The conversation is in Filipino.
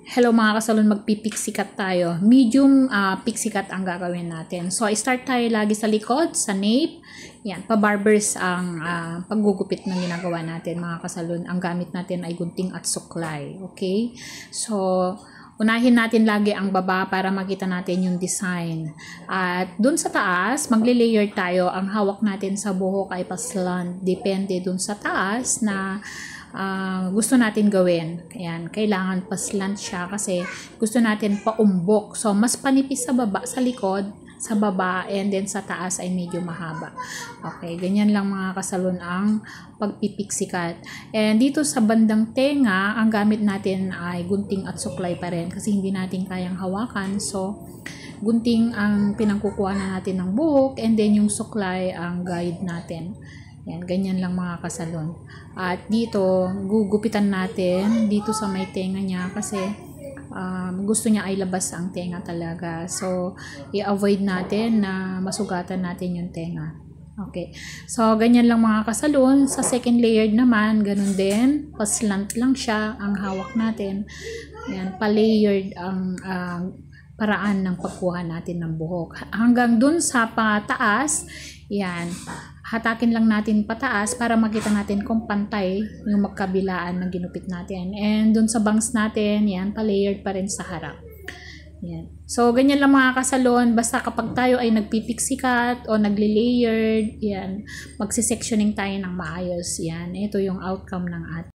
Hello mga kasalon, magpipixie cut tayo. Medium pixie cut ang gagawin natin. So, start tayo lagi sa likod, sa nape. Yan, pa-barbers ang paggugupit na ginagawa natin mga kasalon. Ang gamit natin ay gunting at suklay. Okay? So, unahin natin lagi ang baba para makita natin yung design. At dun sa taas, magle-layer tayo. Ang hawak natin sa buhok ay pa-slant. Depende dun sa taas na gusto natin gawin. Ayan, kailangan pa-slant siya kasi gusto natin paumbok. So, mas panipis sa baba, sa likod, sa baba, and then sa taas ay medyo mahaba. Okay, ganyan lang mga kasalon ang pagpipixie cut. And dito sa bandang tenga, ang gamit natin ay gunting at suklay pa rin kasi hindi natin kayang hawakan. So, gunting ang pinangkukuha na natin ng buhok, and then yung suklay ang guide natin. Yan, ganyan lang mga kasalon. At dito, gugupitan natin dito sa may tenga niya kasi gusto niya ay labas ang tenga talaga. So, i-avoid natin na masugatan natin yung tenga. Okay. So, ganyan lang mga kasalon. Sa second layer naman, ganun din. Pa-slant lang siya ang hawak natin. Yan, pa-layered ang paraan ng pagkuha natin ng buhok. Hanggang dun sa pataas, yan, hatakin lang natin pataas para makita natin kung pantay yung magkabilaan ng ginupit natin. And dun sa bangs natin, yan, pa-layered pa rin sa harap. Yan. So, ganyan lang mga kasalon. Basta kapag tayo ay nagpipixie cut o nagle-layered, yan, magsi-sectioning tayo ng maayos. Yan, ito yung outcome ng ating